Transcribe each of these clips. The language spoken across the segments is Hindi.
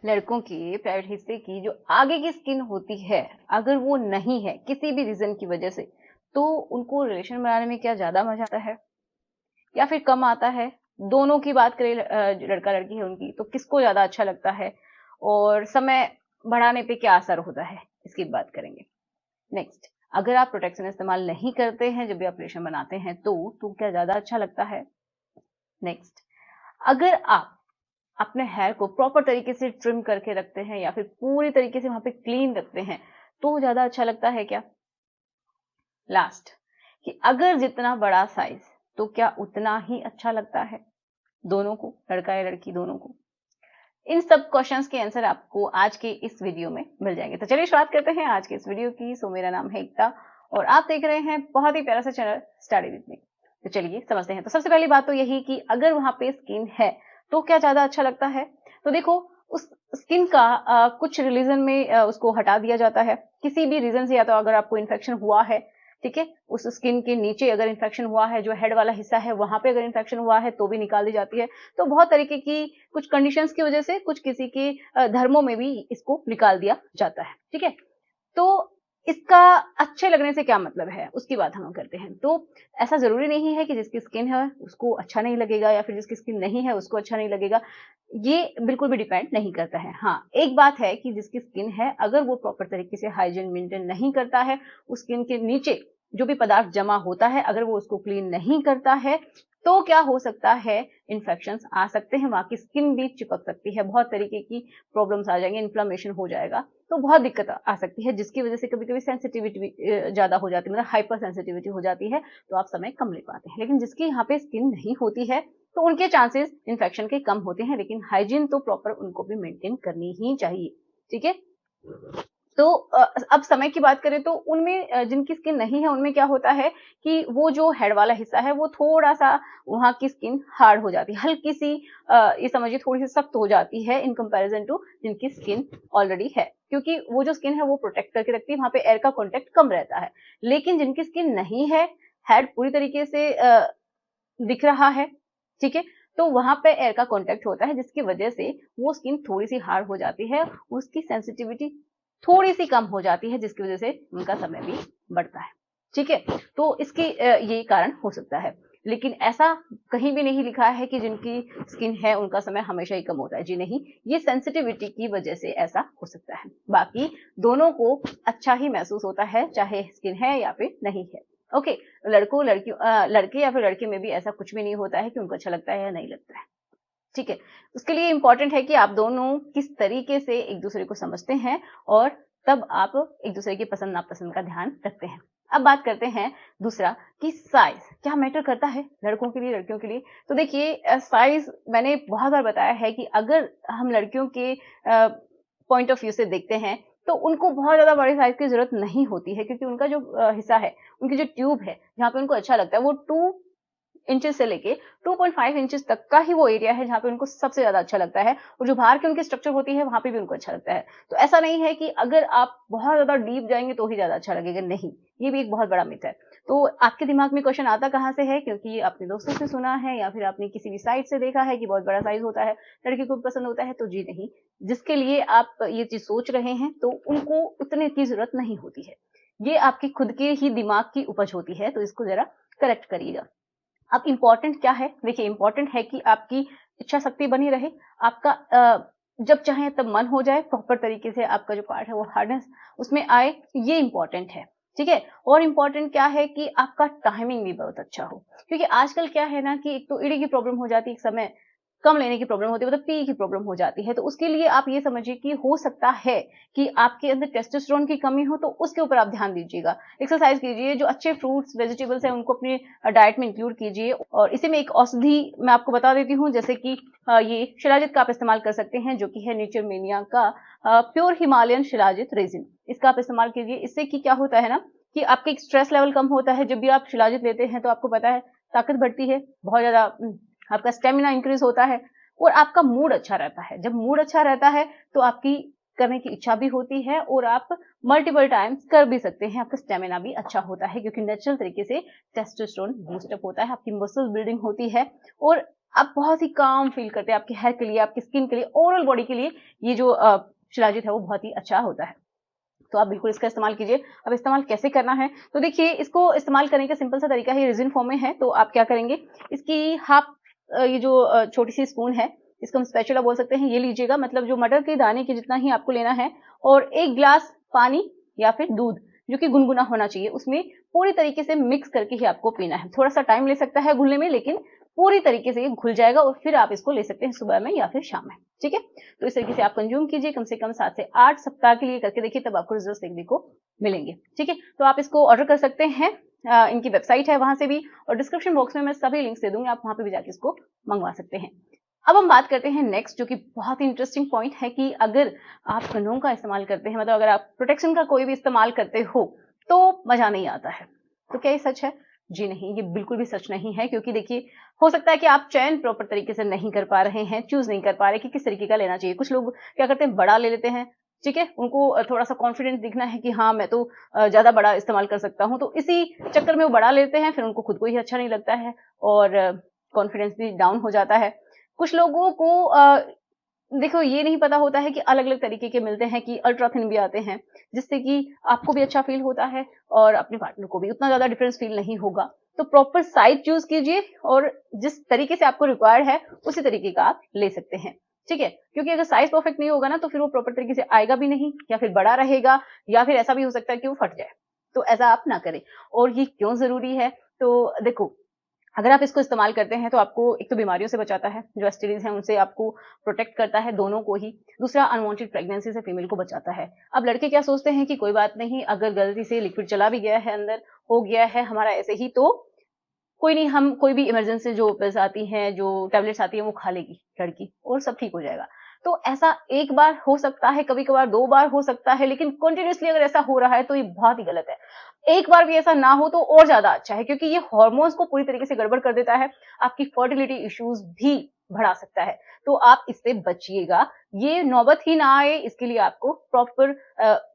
लड़कों के प्राइवेट हिस्से की जो आगे की स्किन होती है, अगर वो नहीं है किसी भी रीजन की वजह से, तो उनको रिलेशन बनाने में क्या ज्यादा मजा आता है या फिर कम आता है? दोनों की बात करें, लड़का लड़की है उनकी, तो किसको ज्यादा अच्छा लगता है और समय बढ़ाने पे क्या असर होता है, इसकी बात करेंगे। नेक्स्ट, अगर आप प्रोटेक्शन इस्तेमाल नहीं करते हैं जब भी आप रिलेशन बनाते हैं तो क्या ज्यादा अच्छा लगता है? नेक्स्ट, अगर आप अपने हेयर को प्रॉपर तरीके से ट्रिम करके रखते हैं या फिर पूरी तरीके से वहां पे क्लीन रखते हैं तो ज्यादा अच्छा लगता है क्या? लास्ट, कि अगर जितना बड़ा साइज तो क्या उतना ही अच्छा लगता है दोनों को, लड़का या लड़की दोनों को? इन सब क्वेश्चंस के आंसर आपको आज के इस वीडियो में मिल जाएंगे। तो चलिए शुरुआत करते हैं आज के इस वीडियो की। सो मेरा नाम है एकता और आप देख रहे हैं बहुत ही प्यारा सा चैनल स्टडी विद मी। तो चलिए समझते हैं। तो सबसे पहली बात तो यही कि अगर वहां पे स्किन है तो क्या ज्यादा अच्छा लगता है? तो देखो, उस स्किन का कुछ रीजन में उसको हटा दिया जाता है किसी भी रीजन से। या तो अगर आपको इन्फेक्शन हुआ है, ठीक है, उस स्किन के नीचे अगर इन्फेक्शन हुआ है, जो हेड वाला हिस्सा है वहां पे अगर इन्फेक्शन हुआ है तो भी निकाल दी जाती है। तो बहुत तरीके की कुछ कंडीशंस की वजह से कुछ किसी के धर्मों में भी इसको निकाल दिया जाता है, ठीक है। तो इसका अच्छे लगने से क्या मतलब है, उसकी बात हम करते हैं। तो ऐसा जरूरी नहीं है कि जिसकी स्किन है उसको अच्छा नहीं लगेगा या फिर जिसकी स्किन नहीं है उसको अच्छा नहीं लगेगा। ये बिल्कुल भी डिपेंड नहीं करता है। हाँ, एक बात है कि जिसकी स्किन है अगर वो प्रॉपर तरीके से हाइजीन मेंटेन नहीं करता है, उस स्किन के नीचे जो भी पदार्थ जमा होता है अगर वो उसको क्लीन नहीं करता है तो क्या हो सकता है, इन्फेक्शंस आ सकते हैं, वहां की स्किन भी चिपक सकती है, बहुत तरीके की प्रॉब्लम्स आ जाएंगे, इन्फ्लेमेशन हो जाएगा, तो बहुत दिक्कत आ सकती है, जिसकी वजह से कभी कभी सेंसिटिविटी भी ज्यादा हो जाती है, मतलब हाइपर सेंसिटिविटी हो जाती है, तो आप समय कम ले पाते हैं। लेकिन जिसकी यहाँ पे स्किन नहीं होती है तो उनके चांसेस इन्फेक्शन के कम होते हैं, लेकिन हाइजीन तो प्रॉपर उनको भी मेंटेन करनी ही चाहिए, ठीक है। तो अब समय की बात करें तो उनमें जिनकी स्किन नहीं है उनमें क्या होता है कि वो जो हेड वाला हिस्सा है वो थोड़ा सा वहां की स्किन हार्ड हो जाती है, हल्की सी ये समझिए थोड़ी सी सख्त हो जाती है इन कंपैरिजन टू जिनकी स्किन ऑलरेडी है, क्योंकि वो जो स्किन है वो प्रोटेक्ट करके रखती है, वहां पे एयर का कॉन्टेक्ट कम रहता है। लेकिन जिनकी स्किन नहीं है, हेड पूरी तरीके से दिख रहा है, ठीक है, तो वहां पे एयर का कांटेक्ट होता है जिसकी वजह से वो स्किन थोड़ी सी हार्ड हो जाती है, उसकी सेंसिटिविटी थोड़ी सी कम हो जाती है, जिसकी वजह से उनका समय भी बढ़ता है, ठीक है। तो इसकी ये कारण हो सकता है, लेकिन ऐसा कहीं भी नहीं लिखा है कि जिनकी स्किन है उनका समय हमेशा ही कम होता है, जी नहीं, ये सेंसिटिविटी की वजह से ऐसा हो सकता है। बाकी दोनों को अच्छा ही महसूस होता है चाहे स्किन है या फिर नहीं है। ओके, लड़कों लड़कियों लड़के या फिर लड़के में भी ऐसा कुछ भी नहीं होता है कि उनको अच्छा लगता है या नहीं लगता है, ठीक है। उसके लिए इंपॉर्टेंट है कि आप दोनों किस तरीके से एक दूसरे को समझते हैं और तब आप एक दूसरे की पसंद नापसंद का ध्यान रखते हैं। अब बात करते हैं दूसरा कि साइज क्या मैटर करता है लड़कों के लिए लड़कियों के लिए। तो देखिए, साइज मैंने बहुत बार बताया है कि अगर हम लड़कियों के पॉइंट ऑफ व्यू से देखते हैं तो उनको बहुत ज्यादा बड़े साइज की जरूरत नहीं होती है, क्योंकि उनका जो हिस्सा है, उनकी जो ट्यूब है जहाँ पे उनको अच्छा लगता है, वो 2 इंचेस से लेके 2.5 इंचेस तक का ही वो एरिया है जहाँ पे उनको सबसे ज्यादा अच्छा लगता है, और जो बाहर की उनकी स्ट्रक्चर होती है वहां पे भी उनको अच्छा लगता है। तो ऐसा नहीं है कि अगर आप बहुत ज्यादा डीप जाएंगे तो ही ज्यादा अच्छा लगेगा, नहीं, ये भी एक बहुत बड़ा मिथ है। तो आपके दिमाग में क्वेश्चन आता कहाँ से है, क्योंकि आपने दोस्तों से सुना है या फिर आपने किसी भी साइट से देखा है कि बहुत बड़ा साइज होता है, लड़की को पसंद होता है, तो जी नहीं, जिसके लिए आप ये चीज सोच रहे हैं तो उनको उतने की जरूरत नहीं होती है, ये आपकी खुद के ही दिमाग की उपज होती है, तो इसको जरा करेक्ट करिएगा। अब इंपॉर्टेंट क्या है, देखिए इंपॉर्टेंट है कि आपकी इच्छा शक्ति बनी रहे, आपका जब चाहे तब मन हो जाए, प्रॉपर तरीके से आपका जो पार्ट है वो हार्डनेस उसमें आए, ये इंपॉर्टेंट है, ठीक है। और इंपॉर्टेंट क्या है कि आपका टाइमिंग भी बहुत अच्छा हो, क्योंकि आजकल क्या है ना कि एक तो ईडी की प्रॉब्लम हो जाती है, एक समय कम लेने की प्रॉब्लम होती है, मतलब पी की प्रॉब्लम हो जाती है, तो उसके लिए आप ये समझिए कि हो सकता है कि आपके अंदर टेस्टोस्टेरोन की कमी हो, तो उसके ऊपर आप ध्यान दीजिएगा, एक्सरसाइज कीजिए, जो अच्छे फ्रूट्स वेजिटेबल्स हैं उनको अपने डाइट में इंक्लूड कीजिए। और इसी में एक औषधि मैं आपको बता देती हूँ, जैसे कि ये शिलाजित का आप इस्तेमाल कर सकते हैं, जो कि है नेचरमेनिया का प्योर हिमालयन शिलाजित रेजिन, इसका आप इस्तेमाल कीजिए। इससे कि क्या होता है ना कि आपके स्ट्रेस लेवल कम होता है, जब भी आप शिलाजित लेते हैं तो आपको पता है ताकत बढ़ती है, बहुत ज्यादा आपका स्टेमिना इंक्रीज होता है और आपका मूड अच्छा रहता है। जब मूड अच्छा रहता है तो आपकी करने की इच्छा भी होती है और आप मल्टीपल टाइम्स कर भी सकते हैं, आपका स्टेमिना भी अच्छा होता है, क्योंकि नेचुरल तरीके से टेस्टोस्टेरोन बूस्टअप होता है, आपकी मसल बिल्डिंग होती है और आप बहुत ही काम फील करते हैं, आपके हेयर के लिए, आपकी स्किन के लिए, ओवरऑल बॉडी के लिए ये जो शिलाजीत है वो बहुत ही अच्छा होता है। तो आप बिल्कुल इसका इस्तेमाल कीजिए। अब इस्तेमाल कैसे करना है? तो देखिए, इसको इस्तेमाल करने का सिंपल सा तरीका है, ये रेज़िन फॉर्म में है, तो आप क्या करेंगे, इसकी हाफ ये जो छोटी-सी स्पून है, इसको हम स्पैचुला बोल सकते हैं, ये लीजिएगा, मतलब जो मटर के दाने के जितना ही आपको लेना है, और 1 ग्लास पानी या फिर दूध, जो कि गुनगुना होना चाहिए, उसमें पूरी तरीके से मिक्स करके ही आपको पीना है। थोड़ा-सा टाइम ले सकता है घुलने में, लेकिन पूरी तरीके से ये घुल जाएगा और फिर आप इसको ले सकते हैं सुबह में या फिर शाम में, ठीक है? तो इस तरीके से आप कंज्यूम कीजिए, कम से कम 7 से 8 सप्ताह के लिए करके देखिए, तब आपको रिजल्ट्स देखने को मिलेंगे, ठीक है? तो आप इसको ऑर्डर कर सकते हैं, इनकी वेबसाइट है वहां से भी, और डिस्क्रिप्शन बॉक्स में मैं सभी लिंक्स दे दूंगी, आप वहां पे भी जाके इसको मंगवा सकते हैं। अब हम बात करते हैं नेक्स्ट, जो कि बहुत ही इंटरेस्टिंग पॉइंट है, कि अगर आप कंडोम का इस्तेमाल करते हैं, मतलब अगर आप प्रोटेक्शन का कोई भी इस्तेमाल करते हो, तो मजा नहीं आता है। तो क्या ये सच है? जी नहीं, ये बिल्कुल भी सच नहीं है, क्योंकि देखिए, हो सकता है कि आप चयन प्रॉपर तरीके से नहीं कर पा रहे हैं, चूज नहीं कर पा रहे कि किस तरीके का लेना चाहिए। कुछ लोग क्या करते हैं, बड़ा ले लेते हैं, ठीक है? उनको थोड़ा-सा कॉन्फिडेंट दिखना है कि हाँ, मैं तो ज़्यादा बड़ा इस्तेमाल कर सकता हूँ, तो इसी चक्कर में वो बड़ा लेते हैं, फिर उनको खुद को ही अच्छा नहीं लगता है, और कॉन्फिडेंस भी डाउन हो जाता है। कुछ लोगों को देखो, ये नहीं पता होता है कि अलग-अलग तरीके के मिलते हैं, कि अल्ट्रा थिन भी आते हैं, जिससे कि आपको भी अच्छा फ़ील होता है और अपने पार्टनर को भी उतना ज़्यादा डिफरेंस फ़ील नहीं होगा। तो प्रॉपर साइज़ चूज़ कीजिए, और जिस तरीके से आपको रिक्वायर्ड है, उसी तरीके का आप ले सकते हैं, ठीक है? क्योंकि अगर साइज़ परफेक्ट नहीं होगा ना, तो फिर वो प्रॉपर तरीके से आएगा भी नहीं, या फिर बड़ा रहेगा, या फिर ऐसा भी हो सकता है कि वो फट जाए। तो ऐसा आप ना करें। और ये क्यों ज़रूरी है? तो देखो, अगर आप इसको इस्तेमाल करते हैं, तो आपको एक तो बीमारियों से बचाता है, जो एसटीडीज़ हैं उनसे आपको प्रोटेक्ट करता है, दोनों को ही। दूसरा, अनवांटेड प्रेगनेंसी से फीमेल को बचाता है। अब लड़के क्या सोचते हैं कि कोई बात नहीं, अगर गलती से लिक्विड चला भी गया है अंदर, हो गया है हमारा ऐसे ही, तो कोई नहीं, हम कोई भी इमरजेंसी जो पिल्स आती हैं, जो टैबलेट्स आती हैं, वो खा लेगी लड़की और सब ठीक हो जाएगा। तो ऐसा एक बार हो सकता है, कभी-कभार 2 बार हो सकता है, लेकिन कंटीन्यूअसली अगर ऐसा हो रहा है, तो ये बहुत ही गलत है। एक बार भी ऐसा ना हो तो और ज़्यादा अच्छा है, क्योंकि ये हार्मोन्स को पूरी तरीके से गड़बड़ कर देता है, आपकी फर्टिलिटी इश्यूज भी बढ़ा सकता है। तो आप इससे बचिएगा, ये नौबत ही ना आए, इसके लिए आपको प्रॉपर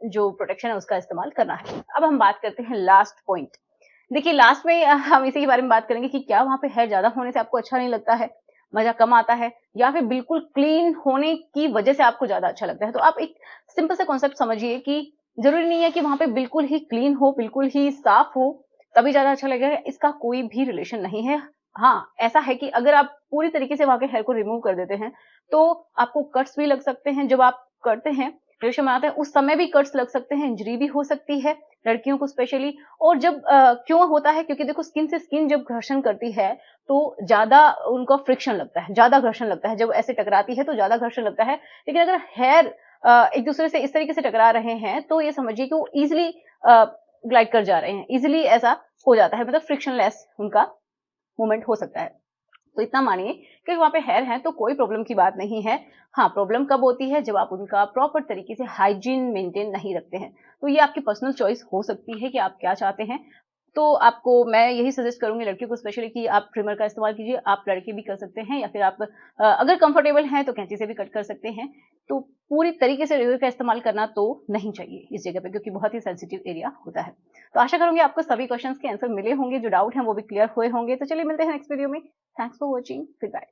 जो प्रोटेक्शन है उसका इस्तेमाल करना है। अब हम बात करते हैं लास्ट पॉइंट। देखिए, लास्ट में हम इसी के बारे में बात करेंगे कि क्या वहाँ पे हेयर ज़्यादा होने से आपको अच्छा नहीं लगता है, मज़ा कम आता है, या फिर बिल्कुल क्लीन होने की वजह से आपको ज़्यादा अच्छा लगता है। तो आप एक सिंपल सा कॉन्सेप्ट समझिए, कि ज़रूरी नहीं है कि वहाँ पे बिल्कुल ही क्लीन हो, बिल्कुल ही साफ हो, तभी ज़्यादा अच्छा लगेगा, इसका कोई भी रिलेशन नहीं है। हाँ, ऐसा है कि अगर आप पूरी तरीके से वहाँ के हेयर को रिमूव कर देते हैं, तो आपको कट्स भी लग सकते हैं। जब आप करते हैं, रिलेशन बनाते हैं, उस समय भी कट्स लग सकते हैं, इंजरी भी हो सकती है, लड़कियों को स्पेशली। और जब क्यों होता है? क्योंकि देखो, स्किन से स्किन जब घर्षण करती है, तो ज़्यादा उनका फ्रिक्शन लगता है, ज़्यादा घर्षण लगता है। जब ऐसे टकराती है, तो ज़्यादा घर्षण लगता है। लेकिन अगर हेयर एक-दूसरे से इस तरीके से टकरा रहे हैं, तो ये समझिए कि वो ईज़िली ग्लाइड कर जा रहे हैं, ईज़िली ऐसा हो जाता है, मतलब फ्रिक्शनलेस उनका मूवमेंट हो सकता है। तो इतना मानिए कि वहाँ पे हेयर है, तो कोई प्रॉब्लम की बात नहीं है। हाँ, प्रॉब्लम कब होती है? जब आप उनका प्रॉपर तरीके से हाइजीन मेंटेन नहीं रखते हैं। तो ये आपकी पर्सनल चॉइस हो सकती है कि आप क्या चाहते हैं। तो आपको मैं यही सजेस्ट करूँगी लड़कियों को स्पेशली, कि आप ट्रिमर का इस्तेमाल कीजिए। आप लड़के भी कर सकते हैं, या फिर आप अगर कंफर्टेबल हैं तो कैंची से भी कट कर सकते हैं। तो पूरी तरीके से रेज़र का इस्तेमाल करना तो नहीं चाहिए इस जगह पे, क्योंकि बहुत ही सेंसिटिव एरिया होता है। तो आशा करूँगी आपको सभी क्वेश्चंस के आंसर मिले होंगे, जो डाउट हैं वो भी क्लियर हुए होंगे। तो चलिए, मिलते हैं नेक्स्ट वीडियो में। Thanks for watching. Good bye.